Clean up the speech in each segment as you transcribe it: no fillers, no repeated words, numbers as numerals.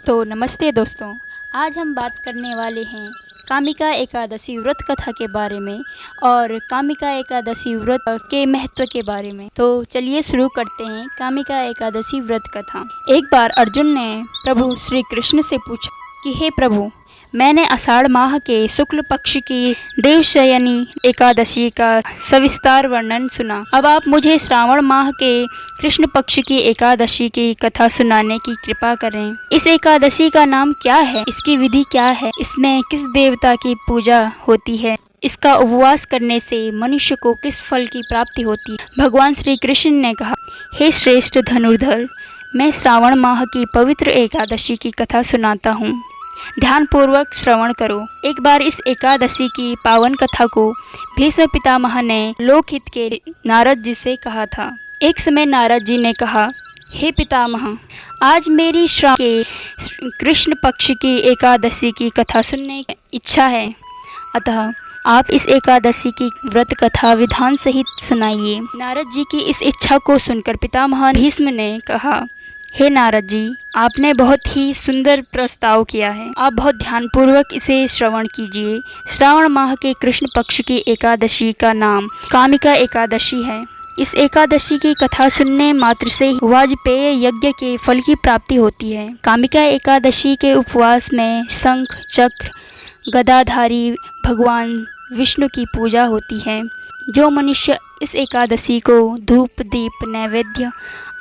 तो नमस्ते दोस्तों। आज हम बात करने वाले हैं कामिका एकादशी व्रत कथा के बारे में और कामिका एकादशी व्रत के महत्व के बारे में। तो चलिए शुरू करते हैं कामिका एकादशी व्रत कथा। एक बार अर्जुन ने प्रभु श्री कृष्ण से पूछा कि हे प्रभु, मैंने आषाढ़ माह के शुक्ल पक्ष की देवशयनी एकादशी का सविस्तार वर्णन सुना। अब आप मुझे श्रावण माह के कृष्ण पक्ष की एकादशी की कथा सुनाने की कृपा करें। इस एकादशी का नाम क्या है? इसकी विधि क्या है? इसमें किस देवता की पूजा होती है? इसका उपवास करने से मनुष्य को किस फल की प्राप्ति होती है? भगवान श्री कृष्ण ने कहा, हे श्रेष्ठ धनुर्धर, मैं श्रावण माह की पवित्र एकादशी की कथा सुनाता हूँ। ध्यानपूर्वक श्रवण करो। एक बार इस एकादशी की पावन कथा को भीष्म पितामह ने लोकहित के नारद जी से कहा था। एक समय नारद जी ने कहा, हे पितामह, आज मेरी श्रावण के कृष्ण पक्ष की एकादशी की कथा सुनने की इच्छा है, अतः आप इस एकादशी की व्रत कथा विधान सहित सुनाइए। नारद जी की इस इच्छा को सुनकर पितामह भीष्म ने कहा, हे नारद जी, आपने बहुत ही सुंदर प्रस्ताव किया है। आप बहुत ध्यानपूर्वक इसे श्रवण कीजिए। श्रावण माह के कृष्ण पक्ष की एकादशी का नाम कामिका एकादशी है। इस एकादशी की कथा सुनने मात्र से ही वाजपेय यज्ञ के फल की प्राप्ति होती है। कामिका एकादशी के उपवास में शंख चक्र गदाधारी भगवान विष्णु की पूजा होती है। जो मनुष्य इस एकादशी को धूप दीप नैवेद्य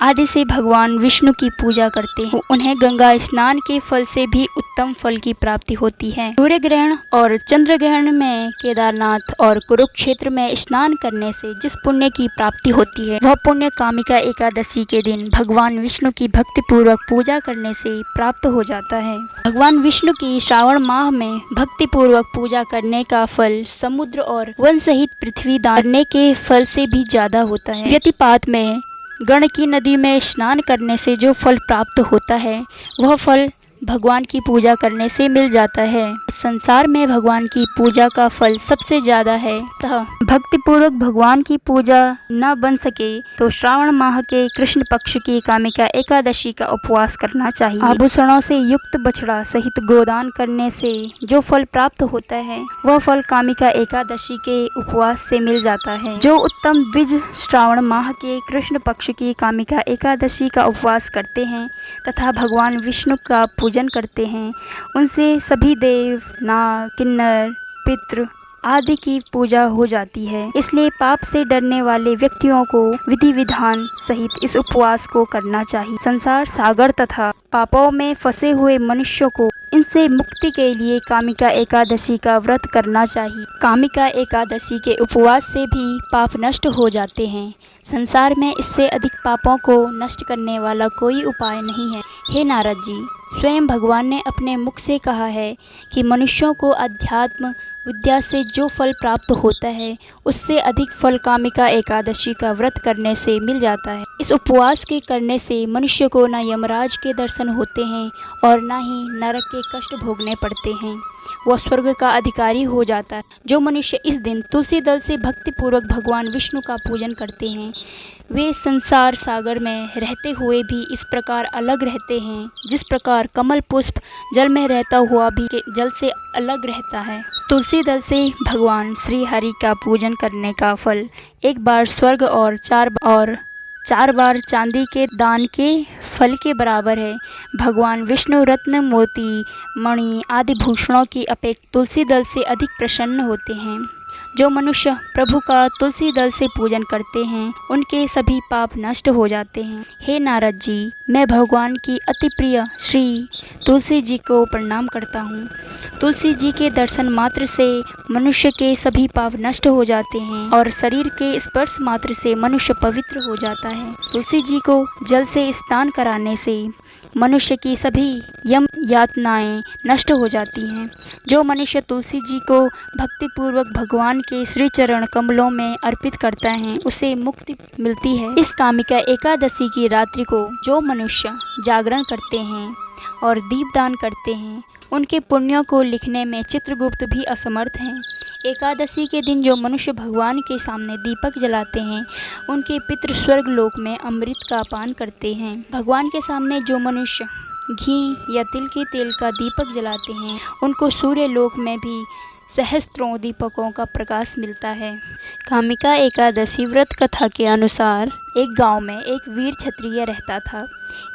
आदि से भगवान विष्णु की पूजा करते हैं, उन्हें गंगा स्नान के फल से भी उत्तम फल की प्राप्ति होती है। सूर्य ग्रहण और चंद्र ग्रहण में केदारनाथ और कुरुक्षेत्र में स्नान करने से जिस पुण्य की प्राप्ति होती है, वह पुण्य कामिका एकादशी के दिन भगवान विष्णु की भक्ति पूर्वक पूजा करने से प्राप्त हो जाता है। भगवान विष्णु की श्रावण माह में भक्ति पूर्वक पूजा करने का फल समुद्र और वन सहित पृथ्वी दान करने के फल से भी ज्यादा होता है। व्यतिपात में गण की नदी में स्नान करने से जो फल प्राप्त होता है, वह फल भगवान की पूजा करने से मिल जाता है। संसार में भगवान की पूजा का फल सबसे ज्यादा है। अतः भक्ति पूर्वक भगवान की पूजा न बन सके तो श्रावण माह के कृष्ण पक्ष की कामिका एकादशी का उपवास करना चाहिए। आभूषणों से युक्त बछड़ा सहित गोदान करने से जो फल प्राप्त होता है, वह फल कामिका एकादशी के उपवास से मिल जाता है। जो उत्तम द्विज श्रावण माह के कृष्ण पक्ष की कामिका एकादशी का उपवास करते हैं तथा भगवान विष्णु का पूजन करते हैं, उनसे सभी देव नाग किन्नर पितृ आदि की पूजा हो जाती है। इसलिए पाप से डरने वाले व्यक्तियों को विधि विधान सहित इस उपवास को करना चाहिए। संसार सागर तथा पापों में फंसे हुए मनुष्यों को इनसे मुक्ति के लिए कामिका एकादशी का व्रत करना चाहिए। कामिका एकादशी के उपवास से भी पाप नष्ट हो जाते हैं। संसार में इससे अधिक पापों को नष्ट करने वाला कोई उपाय नहीं है। हे नारद जी, स्वयं भगवान ने अपने मुख से कहा है कि मनुष्यों को अध्यात्म विद्या से जो फल प्राप्त होता है, उससे अधिक फल कामिका एकादशी का व्रत करने से मिल जाता है। इस उपवास के करने से मनुष्य को न यमराज के दर्शन होते हैं और न ही नरक के कष्ट भोगने पड़ते हैं। वह स्वर्ग का अधिकारी हो जाता है। जो मनुष्य इस दिन तुलसी दल से भक्तिपूर्वक भगवान विष्णु का पूजन करते हैं, वे संसार सागर में रहते हुए भी इस प्रकार अलग रहते हैं जिस प्रकार कमल पुष्प जल में रहता हुआ भी जल से अलग रहता है। तुलसी दल से भगवान श्री हरि का पूजन करने का फल एक बार स्वर्ग और चार बार चांदी के दान के फल के बराबर है। भगवान विष्णु रत्न मोती मणि आदि भूषणों की अपेक्षा तुलसी दल से अधिक प्रसन्न होते हैं। जो मनुष्य प्रभु का तुलसी दल से पूजन करते हैं, उनके सभी पाप नष्ट हो जाते हैं। हे नारद जी, मैं भगवान की अति प्रिय श्री तुलसी जी को प्रणाम करता हूँ। तुलसी जी के दर्शन मात्र से मनुष्य के सभी पाप नष्ट हो जाते हैं और शरीर के स्पर्श मात्र से मनुष्य पवित्र हो जाता है। तुलसी जी को जल से स्नान कराने से मनुष्य की सभी यम यातनाएं नष्ट हो जाती हैं। जो मनुष्य तुलसी जी को भक्तिपूर्वक भगवान के श्री चरण कमलों में अर्पित करता है, उसे मुक्ति मिलती है। इस कामिका एकादशी की रात्रि को जो मनुष्य जागरण करते हैं और दीपदान करते हैं, उनके पुण्यों को लिखने में चित्रगुप्त भी असमर्थ हैं। एकादशी के दिन जो मनुष्य भगवान के सामने दीपक जलाते हैं, उनके पितृ स्वर्ग लोक में अमृत का पान करते हैं। भगवान के सामने जो मनुष्य घी या तिल के तेल का दीपक जलाते हैं उनको सूर्य लोक में भी सहस्त्रों दीपकों का प्रकाश मिलता है। कामिका एकादशी व्रत कथा के अनुसार एक गांव में एक वीर क्षत्रिय रहता था।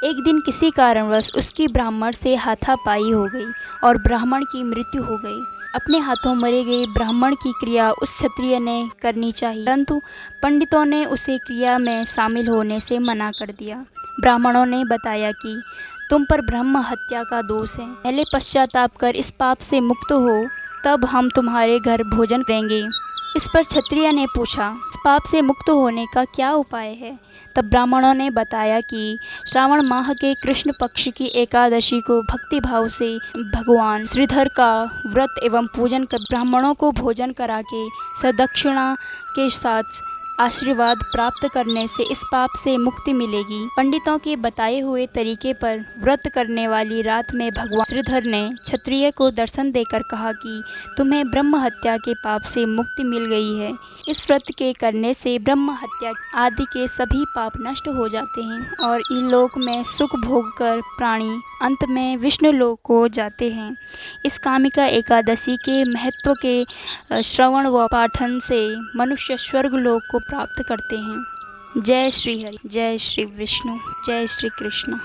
एक दिन किसी कारणवश उसकी ब्राह्मण से हाथापाई हो गई और ब्राह्मण की मृत्यु हो गई। अपने हाथों मरे गए ब्राह्मण की क्रिया उस क्षत्रिय ने करनी चाहिए, परंतु पंडितों ने उसे क्रिया में शामिल होने से मना कर दिया। ब्राह्मणों ने बताया कि तुम पर ब्रह्म हत्या का दोष है, पहले पश्चाताप कर इस पाप से मुक्त हो, तब हम तुम्हारे घर भोजन करेंगे। इस पर क्षत्रिय ने पूछा, इस पाप से मुक्त होने का क्या उपाय है? तब ब्राह्मणों ने बताया कि श्रावण माह के कृष्ण पक्ष की एकादशी को भक्ति भाव से भगवान श्रीधर का व्रत एवं पूजन कर ब्राह्मणों को भोजन करा के सदक्षिणा के साथ आशीर्वाद प्राप्त करने से इस पाप से मुक्ति मिलेगी। पंडितों के बताए हुए तरीके पर व्रत करने वाली रात में भगवान श्रीधर ने क्षत्रिय को दर्शन देकर कहा कि तुम्हें ब्रह्म हत्या के पाप से मुक्ति मिल गई है। इस व्रत के करने से ब्रह्म हत्या आदि के सभी पाप नष्ट हो जाते हैं और इहलोक में सुख भोग कर प्राणी अंत में विष्णु लोक को जाते हैं। इस कामिका एकादशी के महत्व के श्रवण व पाठन से मनुष्य स्वर्ग लोक को प्राप्त करते हैं। जय श्री हरि, जय श्री विष्णु, जय श्री कृष्ण।